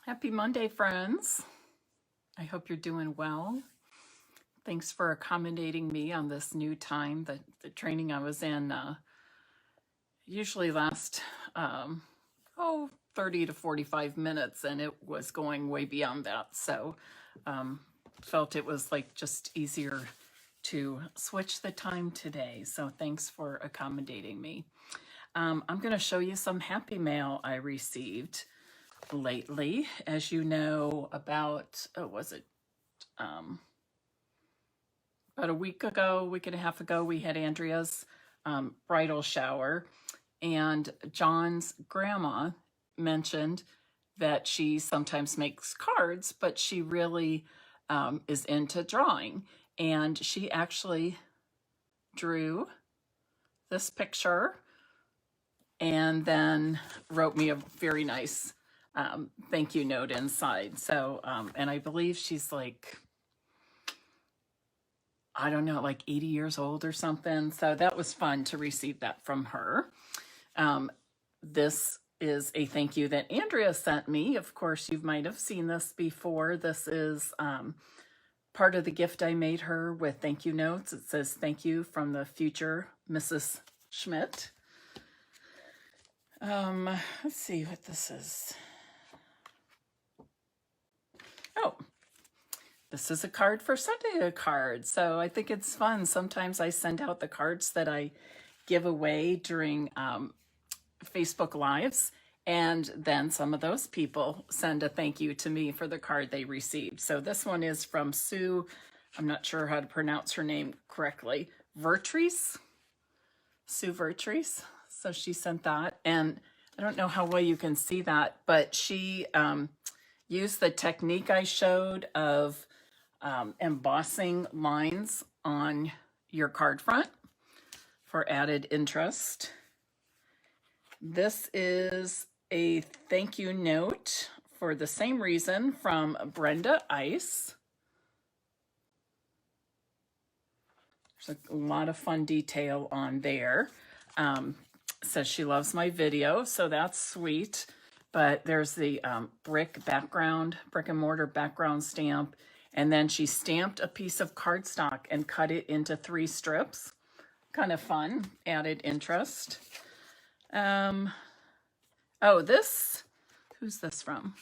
Happy Monday, friends. I hope you're doing well. Thanks for accommodating me on this new time. The training I was in usually lasts 30 to 45 minutes, and it was going way beyond that. So felt it was like just easier to switch the time today. So thanks for accommodating me. I'm going to show you some happy mail I received lately. As you know, about about a week and a half ago, we had Andrea's bridal shower, and John's grandma mentioned that she sometimes makes cards, but she really is into drawing, and she actually drew this picture and then wrote me a very nice thank you note inside. So, and I believe she's like, I don't know, like 80 years old or something. So that was fun to receive that from her. This is a thank you that Andrea sent me. Of course, you might have seen this before. This is part of the gift I made her with thank you notes. It says, "Thank you from the future Mrs. Schmidt." Let's see what this is. Oh, this is a card for sending a card. So I think it's fun. Sometimes I send out the cards that I give away during Facebook Lives, and then some of those people send a thank you to me for the card they received. So this one is from Sue. I'm not sure how to pronounce her name correctly. Vertrees? Sue Vertrees. So she sent that, and I don't know how well you can see that, but she used the technique I showed of embossing lines on your card front for added interest. This is a thank you note for the same reason from Brenda Ice. There's a lot of fun detail on there. Says she loves my video, so that's sweet. But there's the brick and mortar background stamp. And then she stamped a piece of cardstock and cut it into 3 strips. Kind of fun, added interest. Who's this from?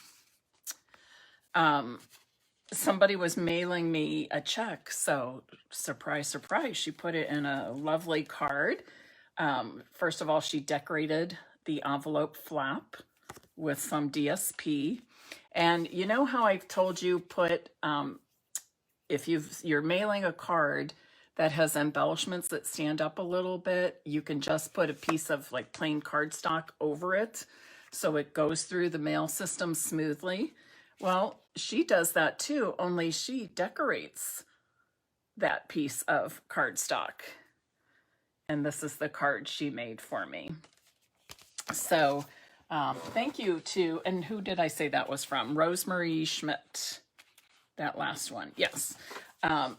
Somebody was mailing me a check. So surprise, surprise, she put it in a lovely card. First of all, she decorated the envelope flap with some DSP. And you know how I've told you put, if you're mailing a card that has embellishments that stand up a little bit, you can just put a piece of like plain cardstock over it so it goes through the mail system smoothly. Well, she does that too, only she decorates that piece of cardstock. And this is the card she made for me. So thank you to, and who did I say that was from? Rosemary Schmidt, that last one, yes.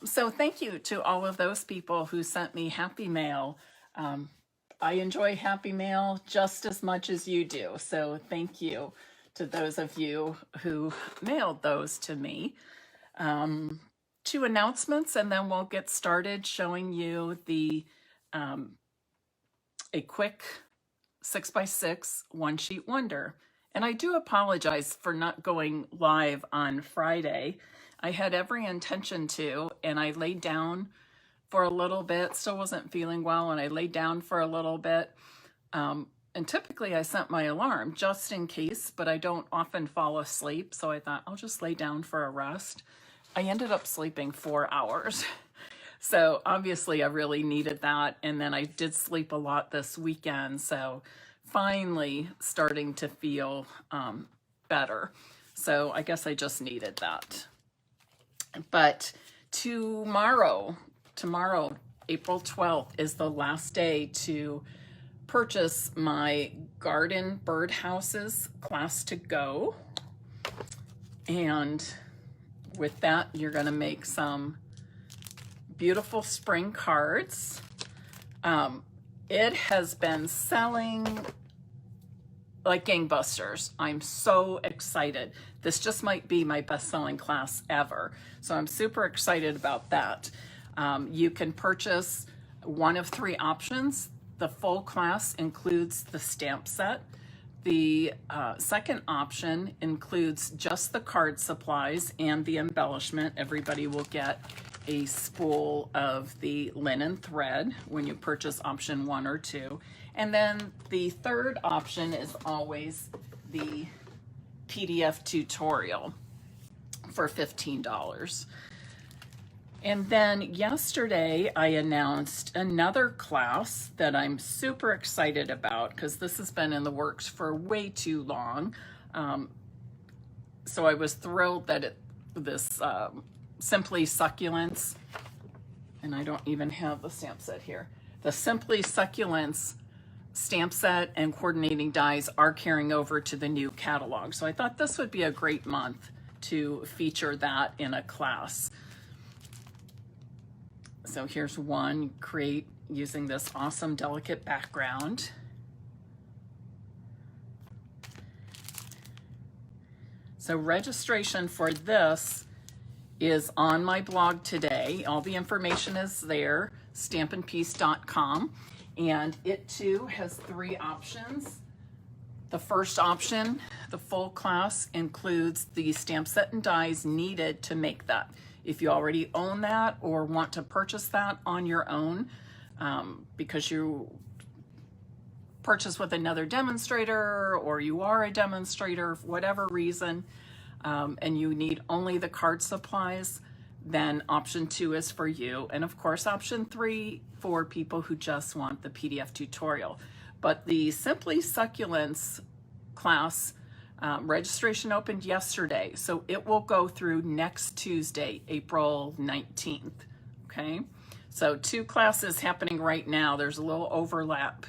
So thank you to all of those people who sent me happy mail. I enjoy happy mail just as much as you do. So thank you to those of you who mailed those to me. 2 announcements, and then we'll get started showing you the a quick 6x6 one-sheet wonder. And I do apologize for not going live on Friday. I had every intention to, and I laid down for a little bit, still wasn't feeling well, and I laid down for a little bit. And typically I set my alarm just in case, but I don't often fall asleep, so I thought I'll just lay down for a rest. I ended up sleeping 4 hours. So obviously I really needed that. And then I did sleep a lot this weekend. So finally starting to feel better. So I guess I just needed that. But tomorrow, April 12th, is the last day to purchase my garden birdhouses class to go. And with that, you're going to make some beautiful spring cards. It has been selling like gangbusters. I'm so excited. This just might be my best-selling class ever. So I'm super excited about that. You can purchase one of 3 options. The full class includes the stamp set. The second option includes just the card supplies and the embellishment. Everybody will get a spool of the linen thread when you purchase option 1 or 2. And then the third option is always the PDF tutorial for $15. And then yesterday I announced another class that I'm super excited about because this has been in the works for way too long. So I was thrilled that this Simply Succulents, and I don't even have the stamp set here. The Simply Succulents stamp set and coordinating dies are carrying over to the new catalog. So I thought this would be a great month to feature that in a class. So here's one, create using this awesome delicate background. So registration for this is on my blog today. All the information is there, stampandpiece.com. And it too has 3 options. The first option, the full class, includes the stamp set and dies needed to make that. If you already own that or want to purchase that on your own, because you purchase with another demonstrator or you are a demonstrator for whatever reason, and you need only the card supplies, then option 2 is for you. And of course, option 3 for people who just want the PDF tutorial. But the Simply Succulents class registration opened yesterday, so it will go through next Tuesday, April 19th, okay? So 2 classes happening right now. There's a little overlap.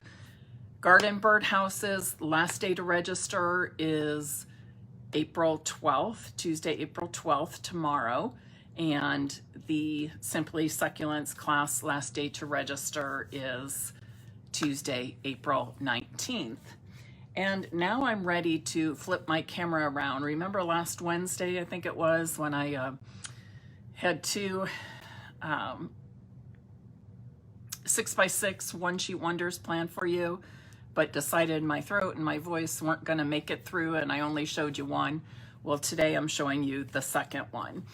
Garden Birdhouses, last day to register is April 12th, Tuesday, April 12th, tomorrow. And the Simply Succulents class, last day to register is Tuesday, April 19th. And now I'm ready to flip my camera around. Remember last Wednesday, I think it was, when I had 2 6x6 one-sheet wonders planned for you, but decided my throat and my voice weren't gonna make it through and I only showed you one. Well, today I'm showing you the second one.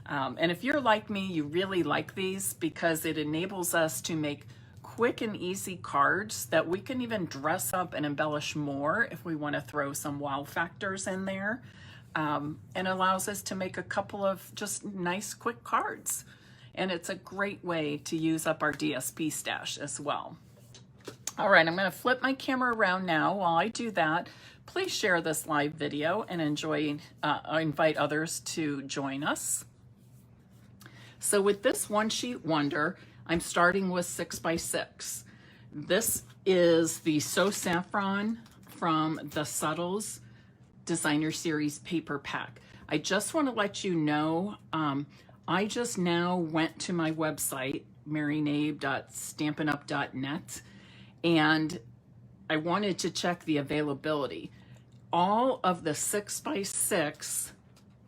And if you're like me, you really like these because it enables us to make quick and easy cards that we can even dress up and embellish more if we want to throw some wow factors in there, and allows us to make a couple of just nice quick cards. And it's a great way to use up our DSP stash as well. All right, I'm going to flip my camera around now. While I do that, please share this live video and invite others to join us. So with this one-sheet wonder, I'm starting with 6x6. This is the So Saffron from the Subtles Designer Series paper pack. I just want to let you know, I just now went to my website, marynabe.stampinup.net, and I wanted to check the availability. All of the 6x6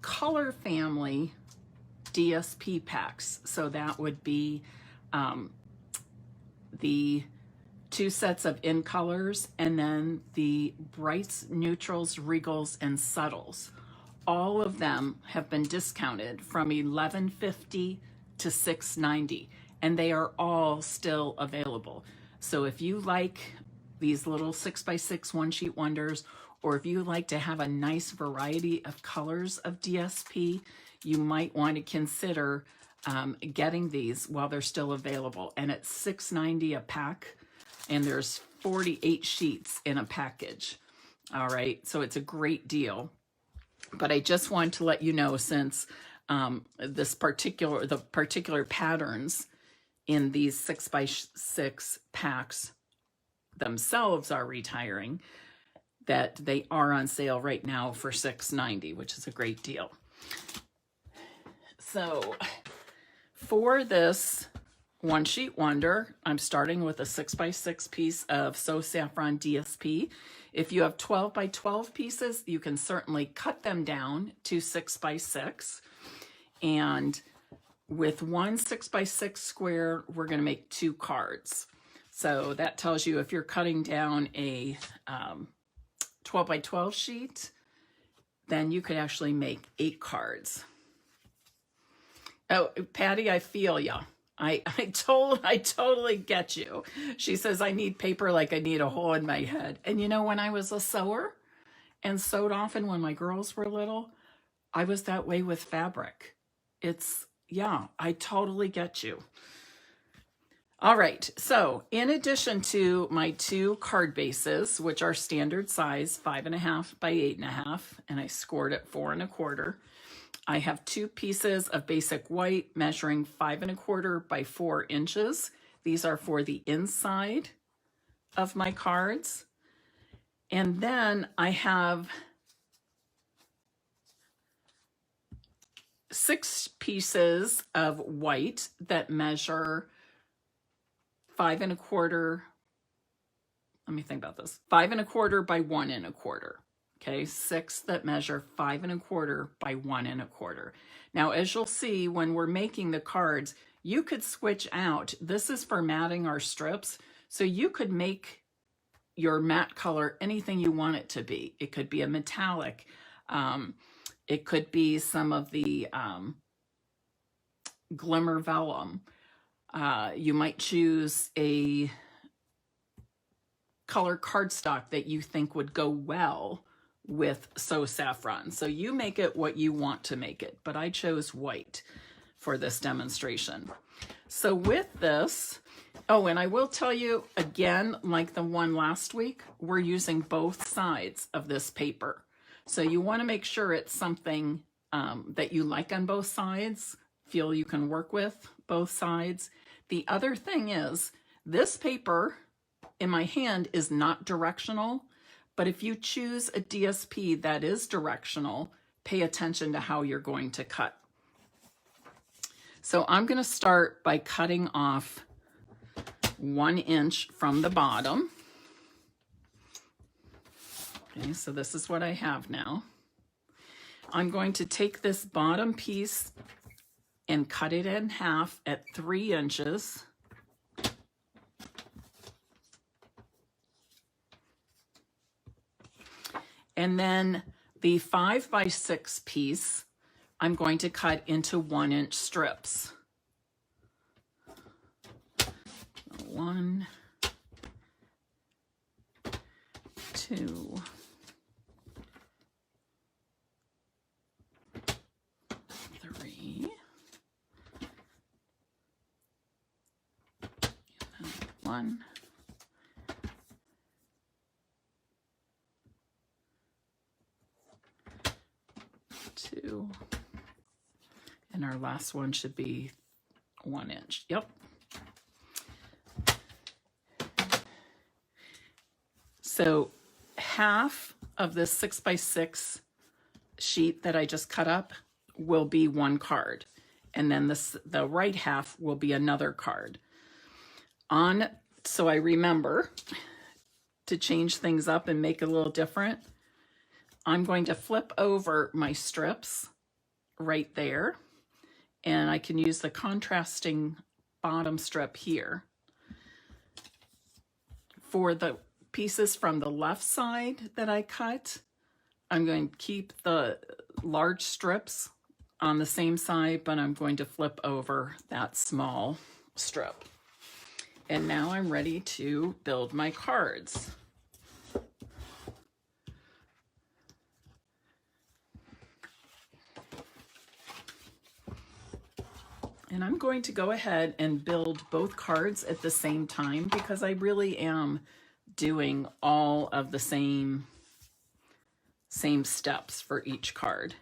color family DSP packs, so that would be the 2 sets of in colors and then the brights, neutrals, regals, and subtles. All of them have been discounted from $11.50 to $6.90, and they are all still available. So if you like these little 6x6 one-sheet wonders, or if you like to have a nice variety of colors of DSP, you might want to consider getting these while they're still available. And it's $6.90 a pack, and there's 48 sheets in a package. All right, so it's a great deal. But I just wanted to let you know, since the particular patterns in these 6x6 packs themselves are retiring, that they are on sale right now for $6.90, which is a great deal. So for this One Sheet Wonder. I'm starting with a 6x6 piece of So Saffron DSP. If you have 12x12 pieces, you can certainly cut them down to 6x6. And with one 6x6 square, we're going to make 2 cards. So that tells you if you're cutting down a 12x12 sheet, then you could actually make 8 cards. Oh, Patty, I feel ya. I totally get you. She says, I need paper like I need a hole in my head. And you know, when I was a sewer and sewed often when my girls were little, I was that way with fabric. Yeah, I totally get you. All right, so in addition to my 2 card bases, which are standard size, 5.5 by 8.5, and I scored at 4 1/4, I have 2 pieces of basic white measuring 5 1/4 by 4 inches. These are for the inside of my cards. And then I have 6 pieces of white that measure 5 1/4. Let me think about this. 5 1/4 by 1 1/4. Okay, 6 that measure 5 1/4 by 1 1/4. Now, as you'll see, when we're making the cards, you could switch out. This is for matting our strips. So you could make your matte color anything you want it to be. It could be a metallic. It could be some of the glimmer vellum. You might choose a color cardstock that you think would go well with So Saffron. So you make it what you want to make it, but I chose white for this demonstration. So with this, oh, and I will tell you again, like the one last week, we're using both sides of this paper. So you want to make sure it's something that you like on both sides, feel you can work with both sides. The other thing is, this paper in my hand is not directional, but if you choose a DSP that is directional, pay attention to how you're going to cut. So I'm going to start by cutting off 1 inch from the bottom. Okay, so this is what I have now. I'm going to take this bottom piece and cut it in half at 3 inches. And then the 5x6 piece, I'm going to cut into 1 inch strips. 1, 2, 3, 1, 2, and our last one should be 1 inch. Yep. So half of this 6x6 sheet that I just cut up will be 1 card, and then the right half will be another card. So I remember to change things up and make it a little different. I'm going to flip over my strips right there, and I can use the contrasting bottom strip here. For the pieces from the left side that I cut, I'm going to keep the large strips on the same side, but I'm going to flip over that small strip. And now I'm ready to build my cards. And I'm going to go ahead and build both cards at the same time because I really am doing all of the same steps for each card.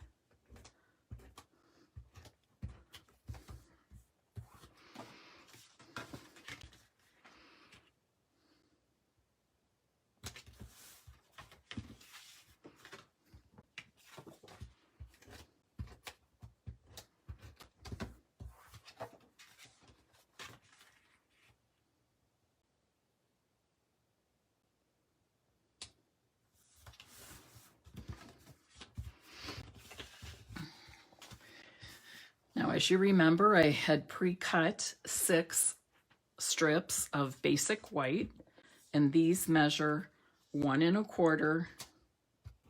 Now, as you remember, I had pre-cut 6 strips of basic white, and these measure 1 1/4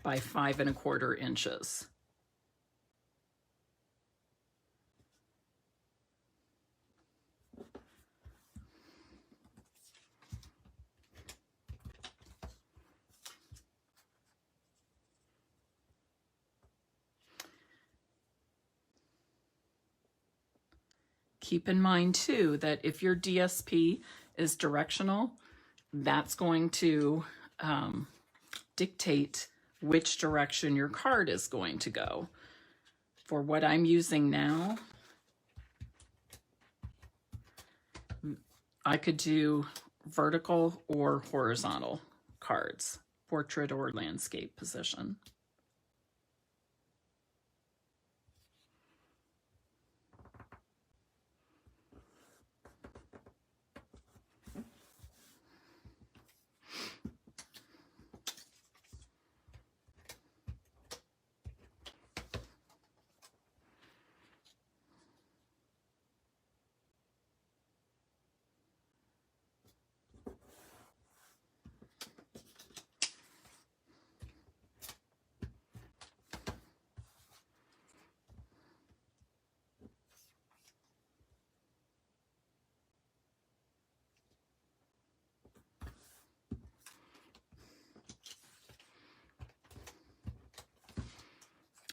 by 5 1/4 inches. Keep in mind too that if your DSP is directional, that's going to dictate which direction your card is going to go. For what I'm using now, I could do vertical or horizontal cards, portrait or landscape position.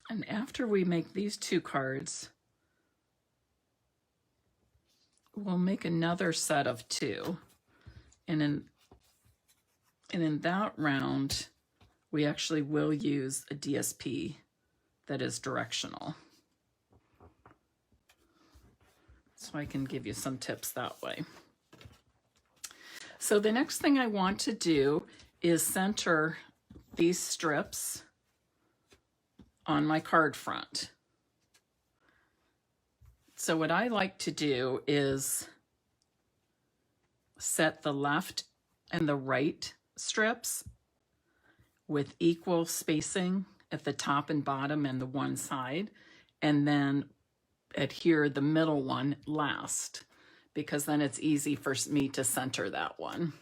And after we make these 2 cards, we'll make another set of 2. And in that round, we actually will use a DSP that is directional. So I can give you some tips that way. So the next thing I want to do is center these strips on my card front. So what I like to do is set the left and the right strips with equal spacing at the top and bottom and the one side, and then adhere the middle one last, because then it's easy for me to center that one.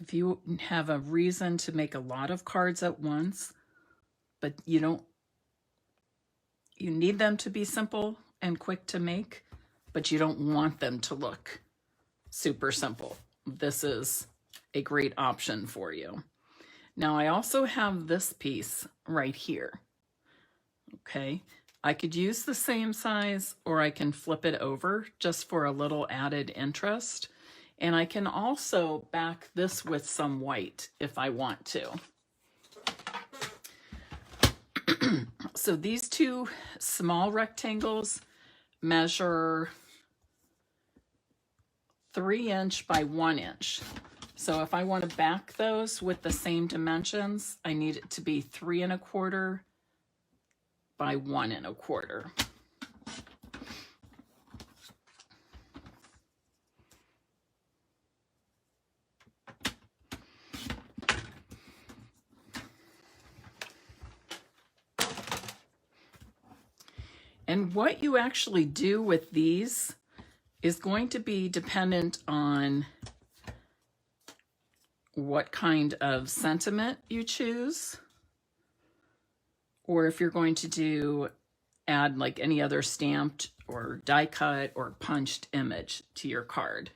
If you have a reason to make a lot of cards at once, but you need them to be simple and quick to make, but you don't want them to look super simple, this is a great option for you. Now I also have this piece right here. Okay, I could use the same size, or I can flip it over just for a little added interest. And I can also back this with some white if I want to. So these 2 small rectangles measure 3 inch by 1 inch. So if I want to back those with the same dimensions, I need it to be 3 1/4 by 1 1/4. And what you actually do with these is going to be dependent on what kind of sentiment you choose, or if you're going to add like any other stamped or die cut or punched image to your card.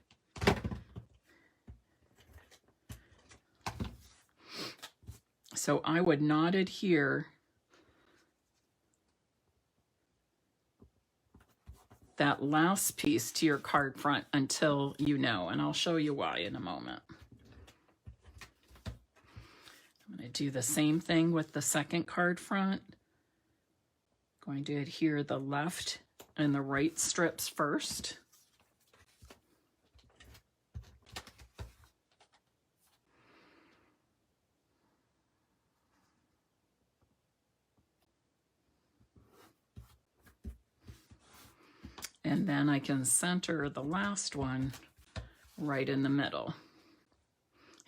So I would not adhere that last piece to your card front until you know, and I'll show you why in a moment. I'm going to do the same thing with the second card front. Going to adhere the left and the right strips first. And then I can center the last one right in the middle.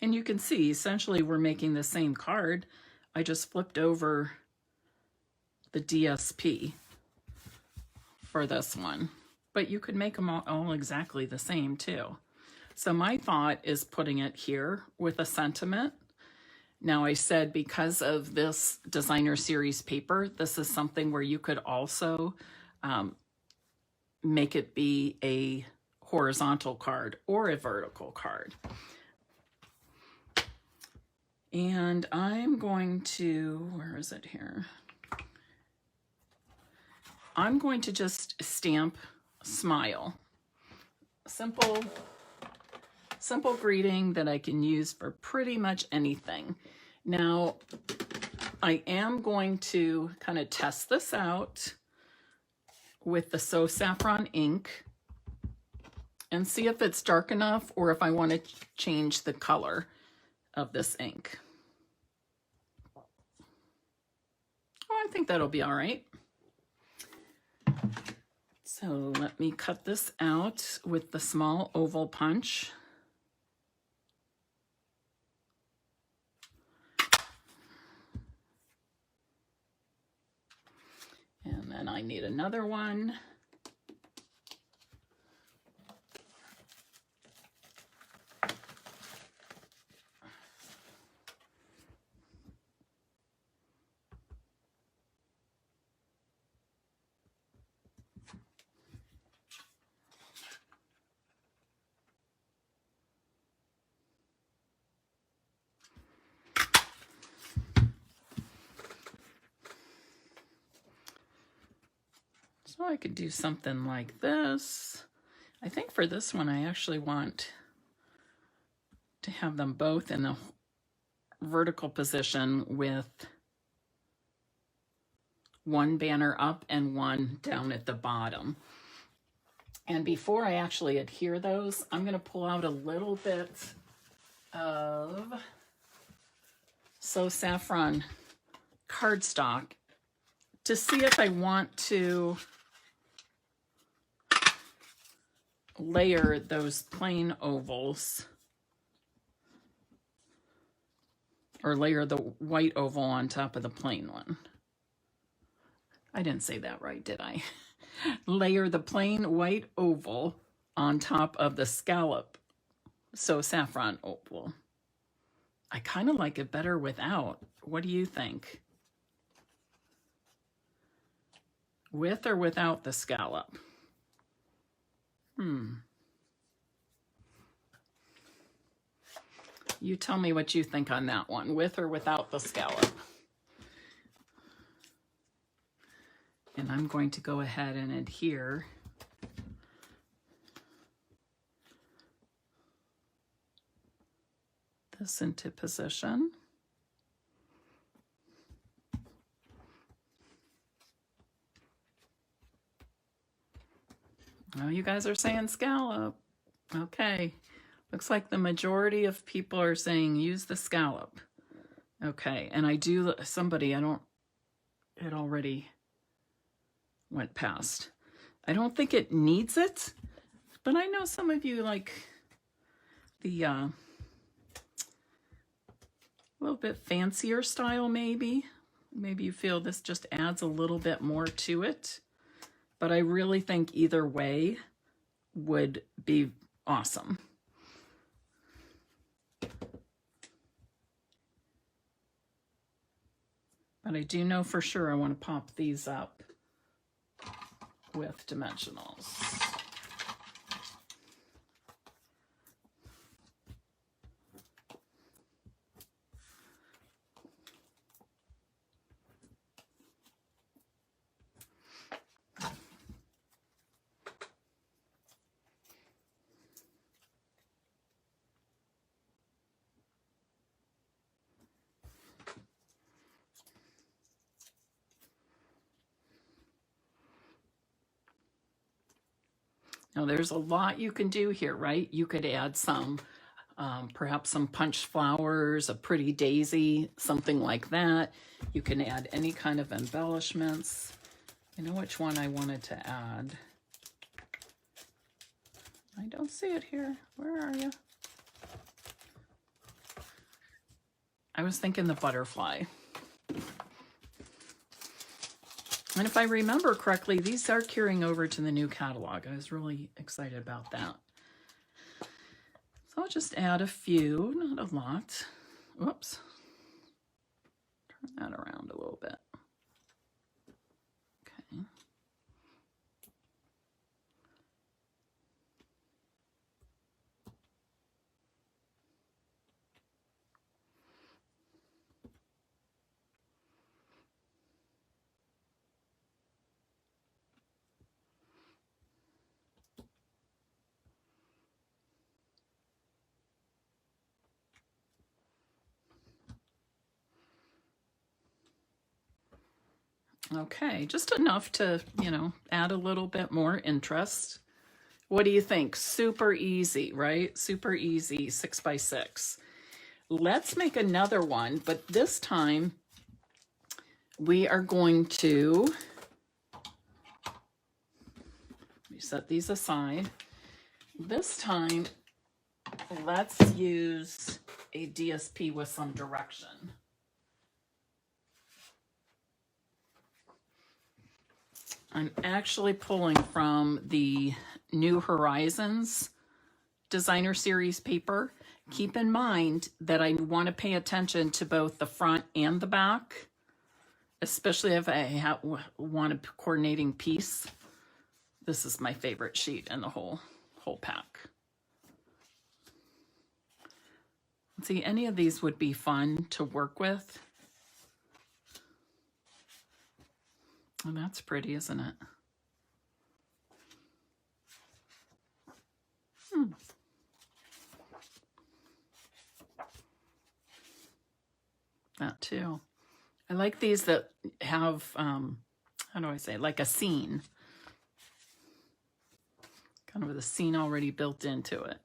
And you can see, essentially, we're making the same card. I just flipped over the DSP for this one. But you could make them all exactly the same, too. So my thought is putting it here with a sentiment. Now, I said because of this designer series paper, this is something where you could also make it be a horizontal card or a vertical card. And I'm going to, where is it here? I'm going to just stamp smile. Simple greeting that I can use for pretty much anything. Now, I am going to kind of test this out with the So Saffron ink and see if it's dark enough or if I want to change the color of this ink. Oh, I think that'll be all right. So let me cut this out with the small oval punch. And then I need another one. So I could do something like this. I think for this one, I actually want to have them both in the vertical position with one banner up and one down at the bottom. And before I actually adhere those, I'm going to pull out a little bit of So Saffron cardstock to see if I want to layer those plain ovals or layer the white oval on top of the plain one. I didn't say that right, did I? Layer the plain white oval on top of the scallop So Saffron oval. I kind of like it better without. What do you think? With or without the scallop? You tell me what you think on that one, with or without the scallop. And I'm going to go ahead and adhere this into position. Oh, you guys are saying scallop. Okay. Looks like the majority of people are saying use the scallop. Okay. And I do, somebody, it already went past. I don't think it needs it, but I know some of you like the a little bit fancier style maybe. Maybe you feel this just adds a little bit more to it. But I really think either way would be awesome. But I do know for sure I want to pop these up with dimensionals. Now there's a lot you can do here, right? You could add some, perhaps some punched flowers, a pretty daisy, something like that. You can add any kind of embellishments. You know which one I wanted to add? I don't see it here. Where are you? I was thinking the butterfly. And if I remember correctly, these are carrying over to the new catalog. I was really excited about that. So I'll just add a few, not a lot. Whoops. Turn that around a little bit. Okay. Okay, just enough to, you know, add a little bit more interest. What do you think? Super easy, right? Super easy, 6x6. Let's make another one, but this time we are going to, let me set these aside. This time, let's use a DSP with some direction. I'm actually pulling from the New Horizons Designer Series paper. Keep in mind that I want to pay attention to both the front and the back, especially if I want a coordinating piece. This is my favorite sheet in the whole pack. See, any of these would be fun to work with. And that's pretty, isn't it? That too. I like these that have, how do I say, like a scene. Kind of with a scene already built into it.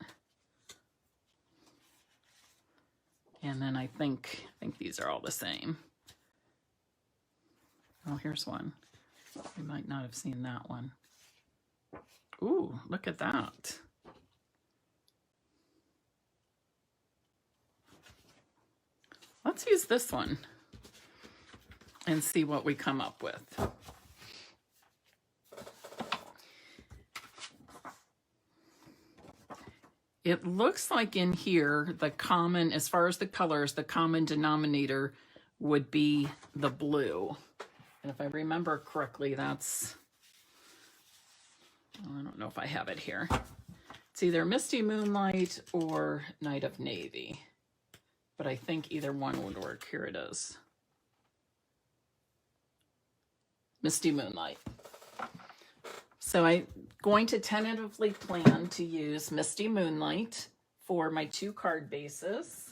And then I think these are all the same. Oh, here's one. You might not have seen that one. Ooh, look at that. Let's use this one and see what we come up with. It looks like in here, the common, as far as the colors, the common denominator would be the blue. And if I remember correctly, that's, I don't know if I have it here. It's either Misty Moonlight or Night of Navy. But I think either one would work. Here it is. Misty Moonlight. So I'm going to tentatively plan to use Misty Moonlight for my 2 card bases.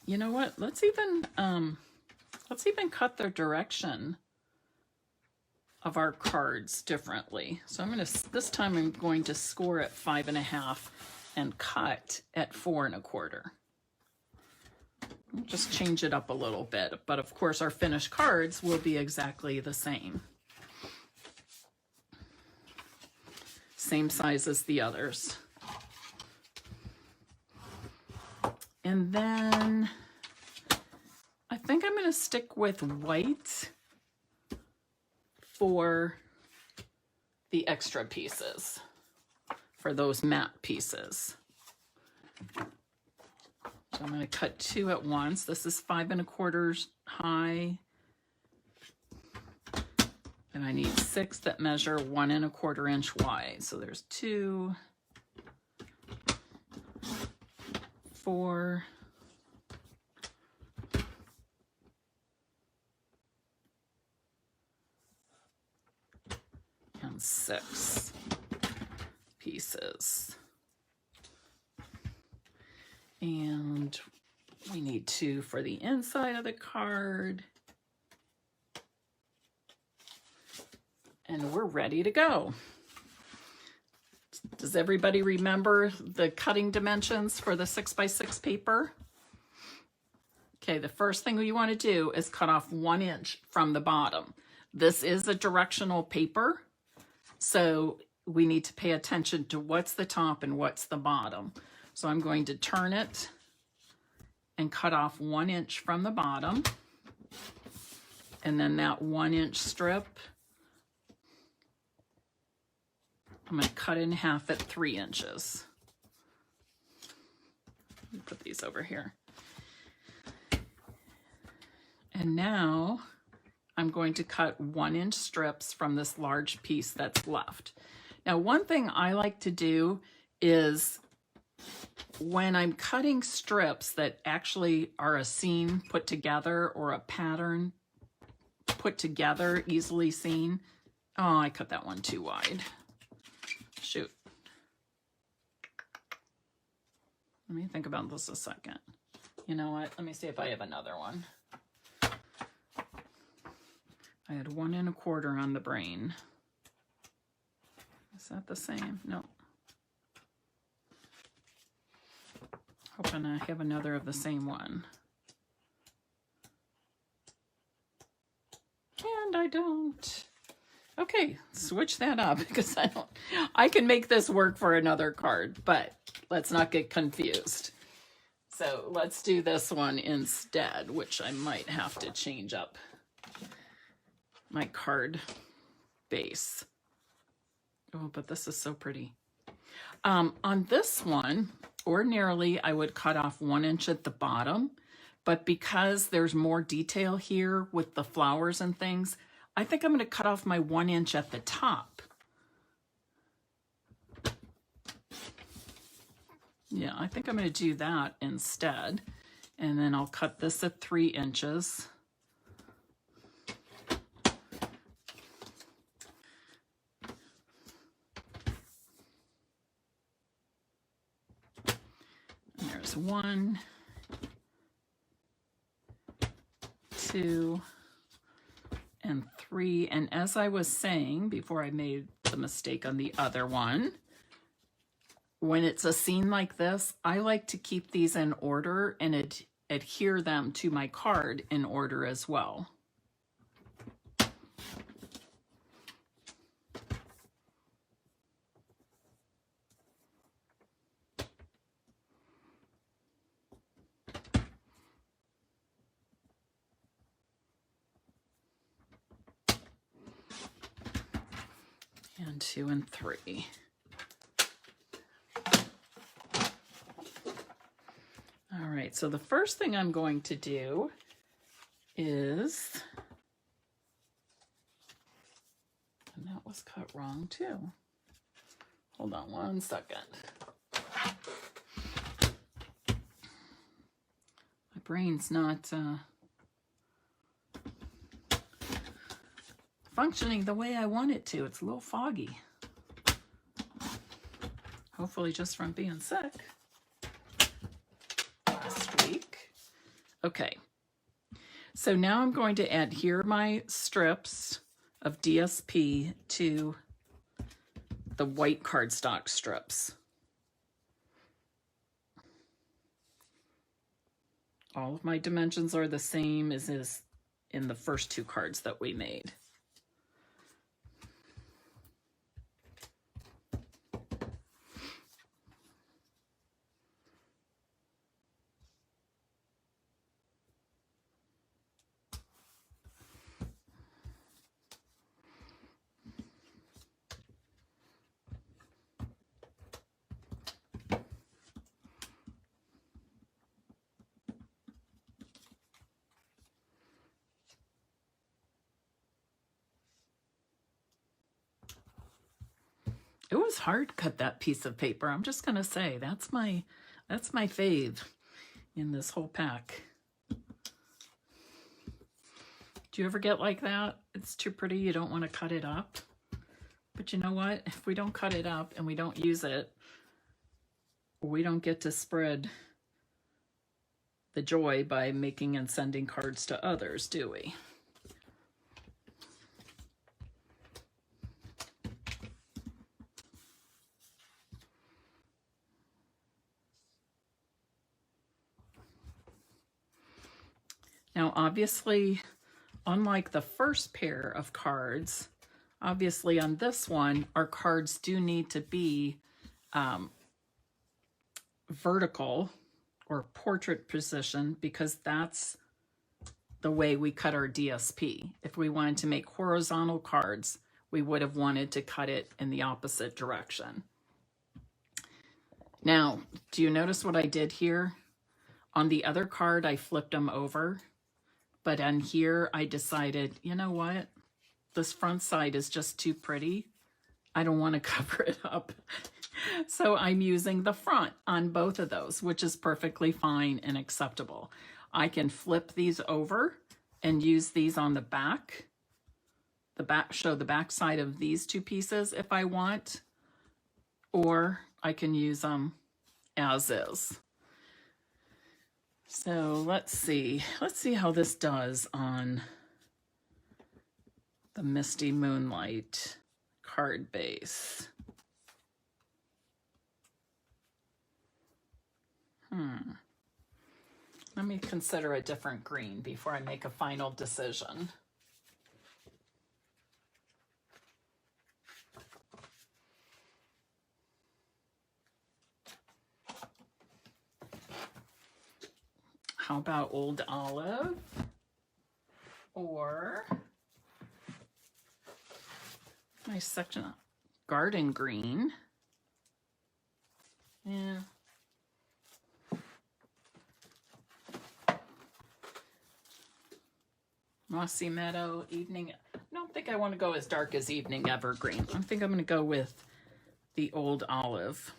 You know what? Let's even cut the direction of our cards differently. So this time I'm going to score at 5.5 and cut at 4 1/4. We'll just change it up a little bit, but of course our finished cards will be exactly the same. Same size as the others. And then I think I'm going to stick with white for the extra pieces, for those matte pieces. So I'm going to cut 2 at once. This is 5 1/4 high. And I need 6 that measure 1 1/4 inch wide. So there's 2, 4, and 6. pieces. And we need 2 for the inside of the card. And we're ready to go. Does everybody remember the cutting dimensions for the 6x6 paper? Okay, the first thing you want to do is cut off 1 inch from the bottom. This is a directional paper, so we need to pay attention to what's the top and what's the bottom. So I'm going to turn it and cut off 1 inch from the bottom. And then that 1 inch strip, I'm going to cut in half at 3 inches. Let me put these over here. And now I'm going to cut 1 inch strips from this large piece that's left. Now, one thing I like to do is when I'm cutting strips that actually are a seam put together or a pattern put together, easily seen. Oh, I cut that one too wide. Shoot. Let me think about this a second. You know what? Let me see if I have another one. I had 1 1/4 on the brain. Is that the same? No. Hoping I have another of the same one. And I don't. Okay, switch that up because I can make this work for another card, but let's not get confused. So let's do this one instead, which I might have to change up my card base. Oh, but this is so pretty. On this one, ordinarily I would cut off 1 inch at the bottom, but because there's more detail here with the flowers and things, I think I'm going to cut off my 1 inch at the top. Yeah, I think I'm going to do that instead. And then I'll cut this at 3 inches. And there's 1, 2, and 3. And as I was saying before I made the mistake on the other one, when it's a scene like this, I like to keep these in order and adhere them to my card in order as well. And 2 and 3. All right, so the first thing I'm going to do is, and that was cut wrong too. Hold on 1 second. My brain's not functioning the way I want it to. It's a little foggy. Hopefully just from being sick last week. Okay, so now I'm going to adhere my strips of DSP to the white cardstock strips. All of my dimensions are the same as is in the first 2 cards that we made. It was hard to cut that piece of paper. I'm just gonna say that's my fave in this whole pack. Do you ever get like that? It's too pretty, you don't want to cut it up, But you know what? If we don't cut it up and we don't use it, we don't get to spread the joy by making and sending cards to others, do we? Now, obviously, unlike the first pair of cards, obviously on this one, our cards do need to be vertical or portrait position, because that's the way we cut our DSP. If we wanted to make horizontal cards, we would have wanted to cut it in the opposite direction. Now, do you notice what I did here? On the other card, I flipped them over, but on here, I decided, you know what? This front side is just too pretty. I don't want to cover it up. So I'm using the front on both of those, which is perfectly fine and acceptable. I can flip these over and use these on the back. Show the back side of these two pieces if I want, or I can use them as is. So let's see how this does on the Misty Moonlight card base. Let me consider a different green before I make a final decision. How about Old Olive? Or nice section of Garden Green. Yeah. Mossy Meadow, Evening. I don't think I want to go as dark as Evening Evergreen. I think I'm going to go with the Old Olive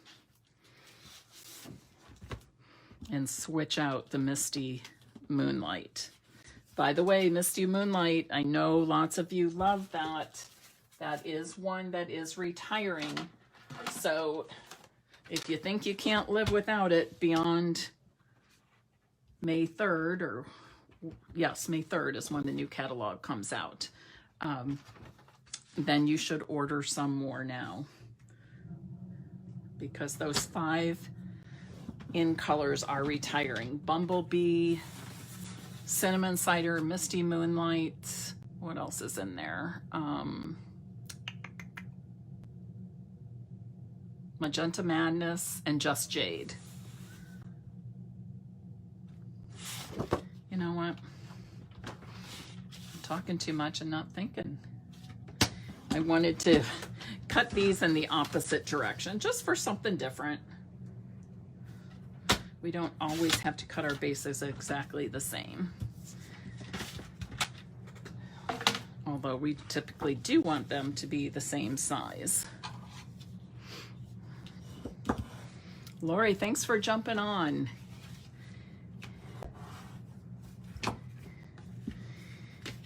and switch out the Misty Moonlight. By the way, Misty Moonlight, I know lots of you love that. That is one that is retiring. So if you think you can't live without it beyond May 3rd, or yes, May 3rd is when the new catalog comes out, then you should order some more now, because those 5 in colors are retiring. Bumblebee, Cinnamon Cider, Misty Moonlight. What else is in there? Magenta Madness and Just Jade. You know what? I'm talking too much and not thinking. I wanted to cut these in the opposite direction just for something different. We don't always have to cut our bases exactly the same. Although we typically do want them to be the same size. Lori, thanks for jumping on.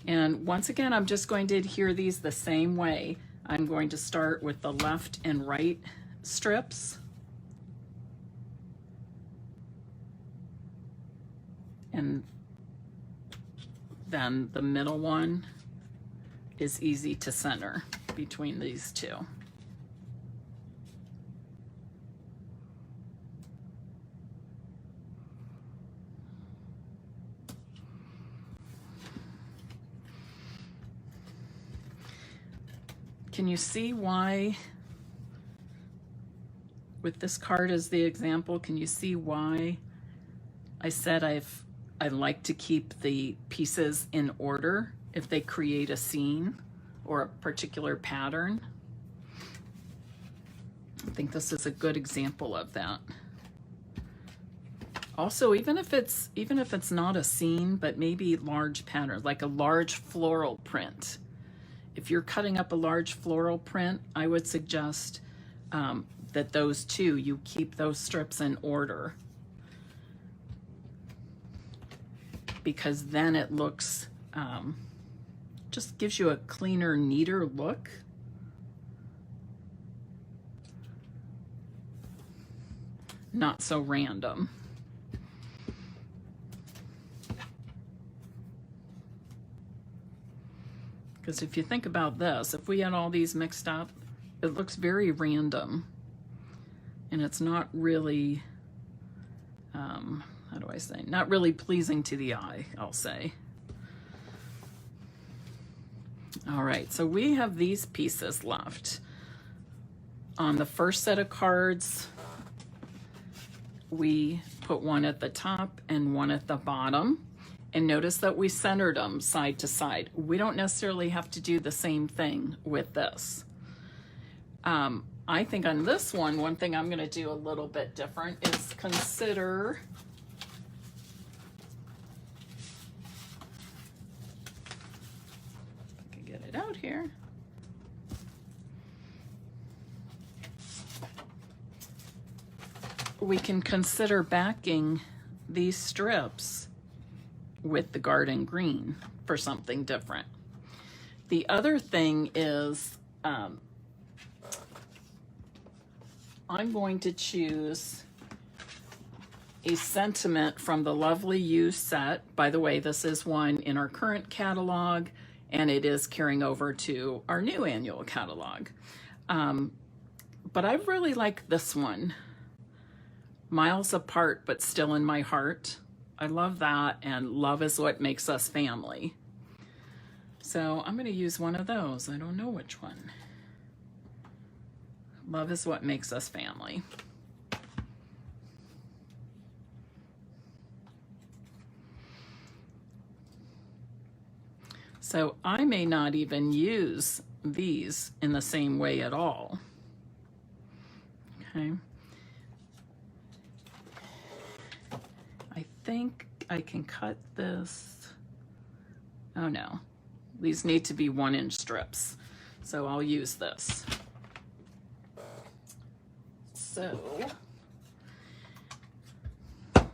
And once again, I'm just going to adhere these the same way. I'm going to start with the left and right strips. And then the middle one is easy to center between these two. Can you see why, with this card as the example, can you see why I said I like to keep the pieces in order if they create a scene or a particular pattern? I think this is a good example of that. Also, even if it's not a scene, but maybe large pattern, like a large floral print. If you're cutting up a large floral print, I would suggest that those two, you keep those strips in order, because then it looks, just gives you a cleaner, neater look. not so random. Because if you think about this, if we had all these mixed up, it looks very random. And it's not really, how do I say, not really pleasing to the eye, I'll say. All right, so we have these pieces left. On the first set of cards, we put one at the top and one at the bottom. And notice that we centered them side to side. We don't necessarily have to do the same thing with this. I think on this one thing I'm going to do a little bit different is consider if I can get it out here. We can consider backing these strips with the garden green for something different. The other thing is I'm going to choose a sentiment from the Lovely You set. By the way, this is one in our current catalog, and it is carrying over to our new annual catalog. But I really like this one. Miles apart, but still in my heart. I love that, and love is what makes us family. So I'm going to use one of those. I don't know which one. Love is what makes us family. So I may not even use these in the same way at all. Okay. I think I can cut this. Oh no, these need to be 1-inch strips. So I'll use this. So I'm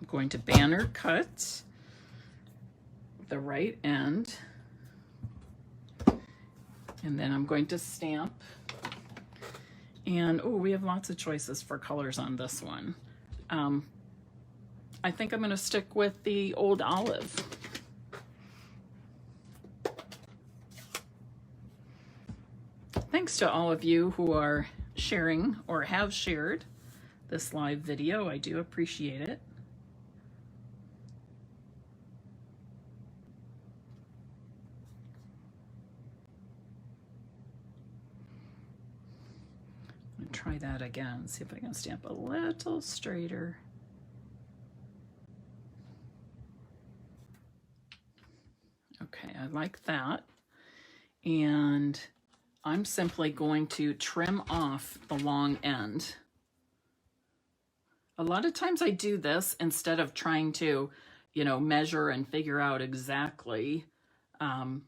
going to banner cut the right end, and then I'm going to stamp. And oh, we have lots of choices for colors on this one. I think I'm going to stick with the old olive. Thanks to all of you who are sharing or have shared this live video. I do appreciate it. I'm going to try that again, see if I can stamp a little straighter. Okay, I like that. And I'm simply going to trim off the long end. A lot of times I do this instead of trying to, measure and figure out exactly the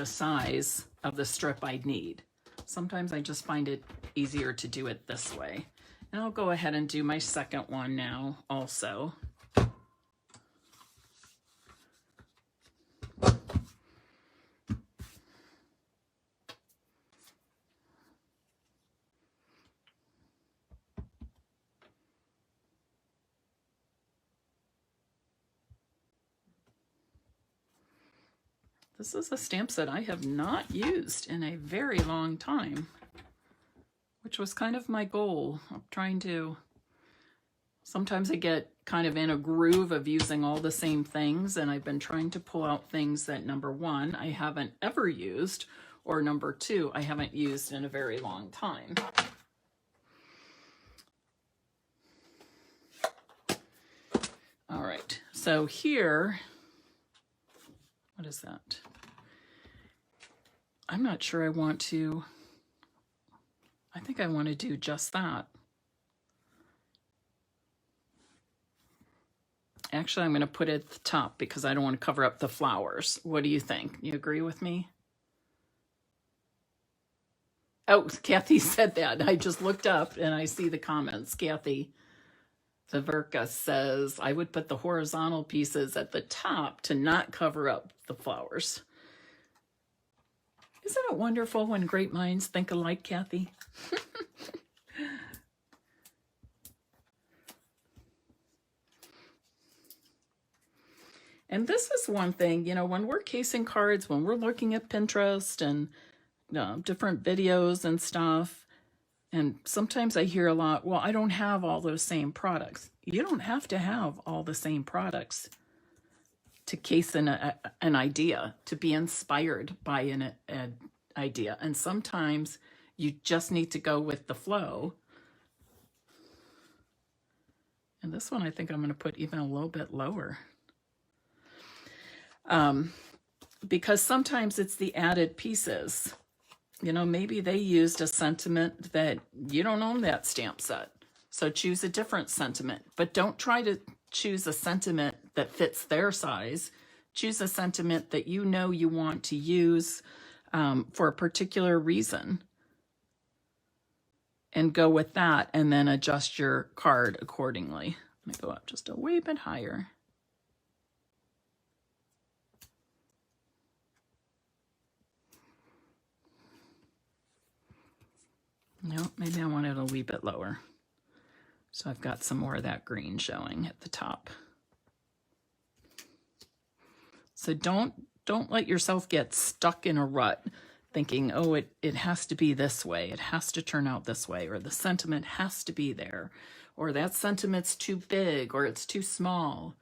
size of the strip I need. Sometimes I just find it easier to do it this way. And I'll go ahead and do my second one now also. This is a stamp set I have not used in a very long time, which was kind of my goal. I'm trying to, sometimes I get kind of in a groove of using all the same things, and I've been trying to pull out things that, number one, I haven't ever used, or number two, I haven't used in a very long time. All right, so here, what is that? I'm not sure I want to, I think I want to do just that. Actually, I'm going to put it at the top because I don't want to cover up the flowers. What do you think? You agree with me? Oh, Kathy said that. I just looked up and I see the comments. Kathy Zaverka says, I would put the horizontal pieces at the top to not cover up the flowers. Isn't it wonderful when great minds think alike, Kathy? And this is one thing, you know, when we're casing cards, when we're looking at Pinterest and different videos and stuff, and sometimes I hear a lot, well, I don't have all those same products. You don't have to have all the same products to case an idea, to be inspired by an idea. And sometimes you just need to go with the flow. And this one, I think I'm going to put even a little bit lower. Because sometimes it's the added pieces. You know, maybe they used a sentiment that you don't own that stamp set. So choose a different sentiment, but don't try to choose a sentiment that fits their size. Choose a sentiment that you know you want to use for a particular reason. And go with that and then adjust your card accordingly. Let me go up just a wee bit higher. No, maybe I want it a wee bit lower. So I've got some more of that green showing at the top. So don't let yourself get stuck in a rut thinking, oh, it has to be this way. It has to turn out this way, or the sentiment has to be there, or that sentiment's too big, or it's too small.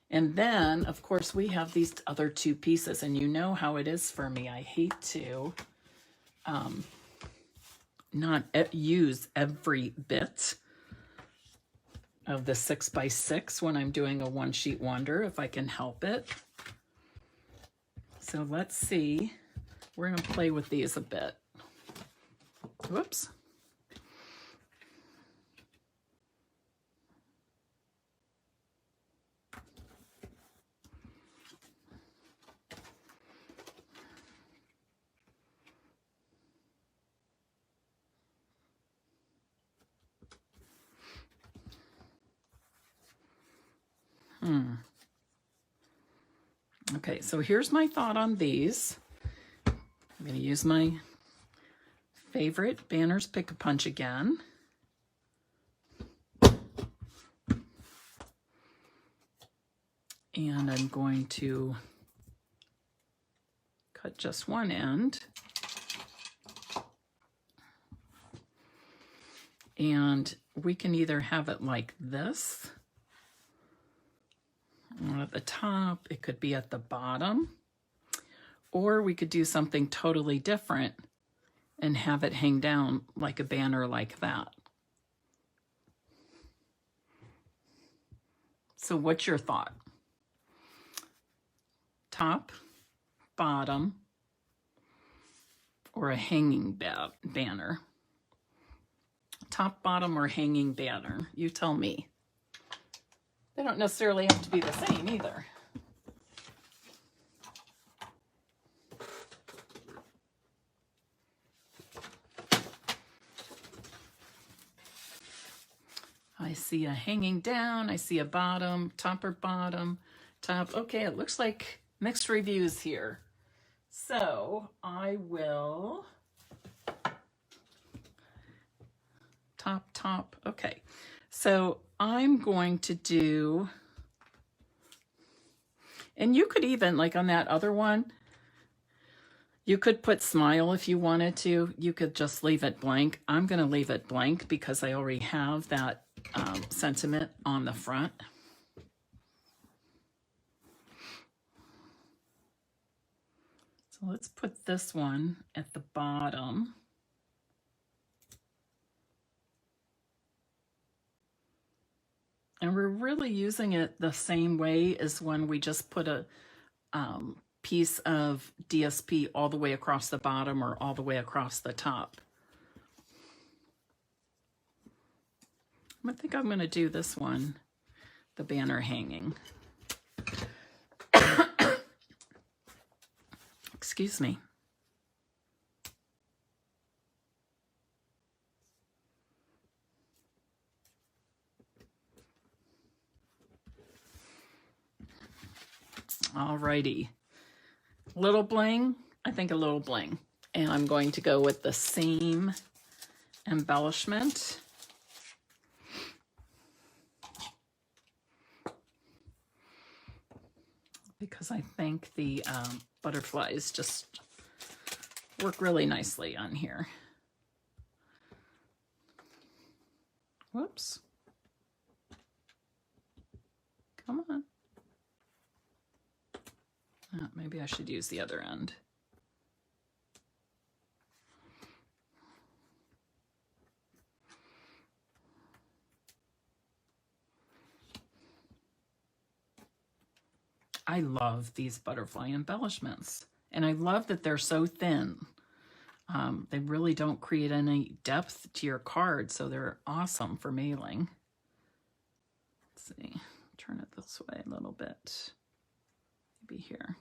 And then, of course, we have these other two pieces, and you know how it is for me. I hate to not use every bit of the 6x6 when I'm doing a one sheet wonder, if I can help it. So let's see. We're going to play with these a bit. Whoops. Okay, so here's my thought on these. I'm going to use my favorite Banners Pick-a-Punch again. And I'm going to cut just one end. And we can either have it like this, or at the top, it could be at the bottom, or we could do something totally different and have it hang down like a banner like that. So what's your thought? Top, bottom, or a hanging banner? Top, bottom, or hanging banner? You tell me. They don't necessarily have to be the same either. I see a hanging down, I see a bottom, top or bottom, top. Okay, it looks like mixed reviews here. So I will top. Okay, so I'm going to do, and you could even, like on that other one, you could put smile if you wanted to. You could just leave it blank. I'm going to leave it blank because I already have that sentiment on the front. So let's put this one at the bottom. And we're really using it the same way as when we just put a piece of DSP all the way across the bottom or all the way across the top. I think I'm going to do this one, the banner hanging. Excuse me. Alrighty. Little bling, I think a little bling. And I'm going to go with the same embellishment. Because I think the butterflies just work really nicely on here. Whoops. Come on. Maybe I should use the other end. I love these butterfly embellishments, and I love that they're so thin. They really don't create any depth to your card, so they're awesome for mailing. Let's see, turn it this way a little bit, maybe here.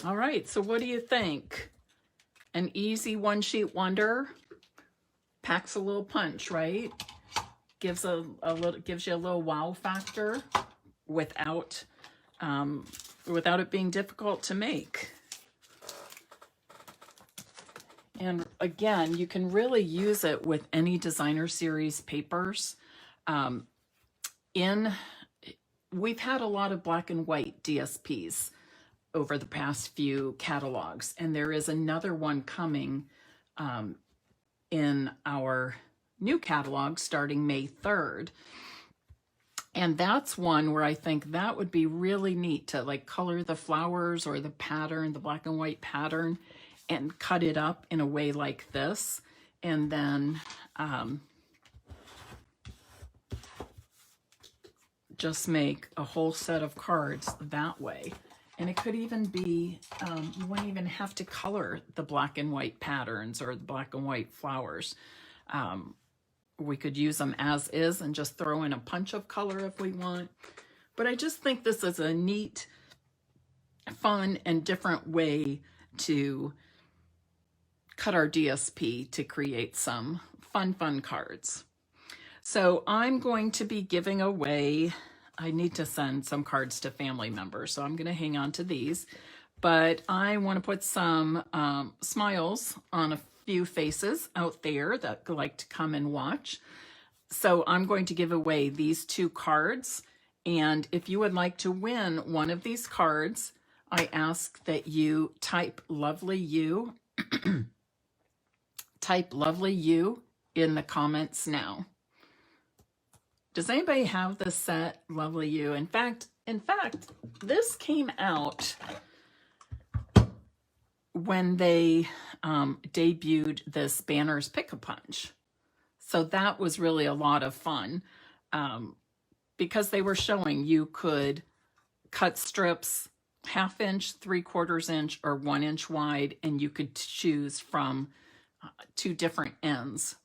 All right, so what do you think? An easy one-sheet wonder, packs a little punch, right? Gives you a little wow factor without it being difficult to make. And again, you can really use it with any designer series papers. We've had a lot of black and white DSPs over the past few catalogs, and there is another one coming in our new catalog starting May 3rd. And that's one where I think that would be really neat to like color the flowers or the pattern, the black and white pattern, and cut it up in a way like this. And then just make a whole set of cards that way. And it could even be, you wouldn't even have to color the black and white patterns or the black and white flowers. We could use them as is and just throw in a punch of color if we want. But I just think this is a neat, fun, and different way to cut our DSP to create some fun cards. So I'm going to be giving away, I need to send some cards to family members, so I'm going to hang on to these. But I want to put some smiles on a few faces out there that like to come and watch. So I'm going to give away these 2 cards. And if you would like to win one of these cards, I ask that you type lovely you, type lovely you in the comments now. Does anybody have the set Lovely You? In fact, this came out when they debuted this Banners Pick-a-Punch. So that was really a lot of fun because they were showing you could cut strips 1/2 inch, 3/4 inch, or 1 inch wide, and you could choose from 2 different ends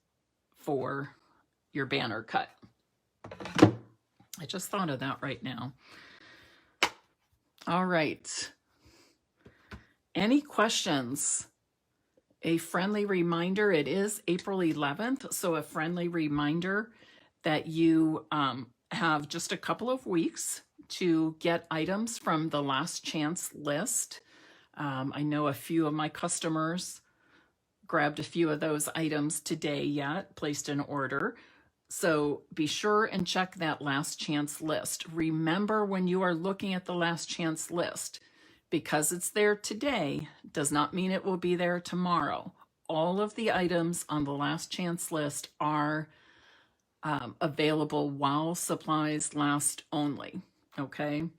for your banner cut. I just thought of that right now. All right. Any questions? A friendly reminder, it is April 11th, so a friendly reminder that you have just a couple of weeks to get items from the last chance list. I know a few of my customers grabbed a few of those items today yet, placed an order. So be sure and check that last chance list. Remember, when you are looking at the last chance list, because it's there today does not mean it will be there tomorrow. All of the items on the last chance list are available while supplies last only, okay?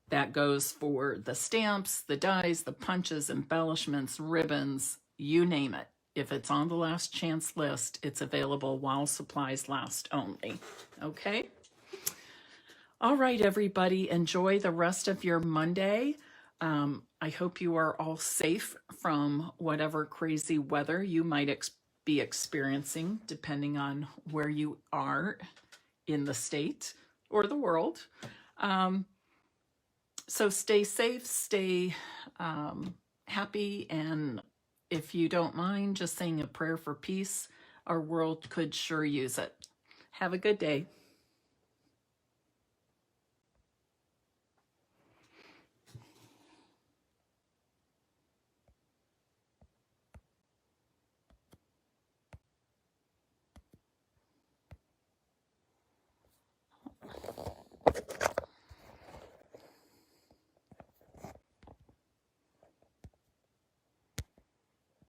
That goes for the stamps, the dies, the punches, embellishments, ribbons, you name it. If it's on the last chance list, it's available while supplies last only, okay? All right, everybody, enjoy the rest of your Monday. I hope you are all safe from whatever crazy weather you might be experiencing, depending on where you are in the state or the world. Um, so stay safe, stay happy, and if you don't mind just saying a prayer for peace, our world could sure use it. Have a good day.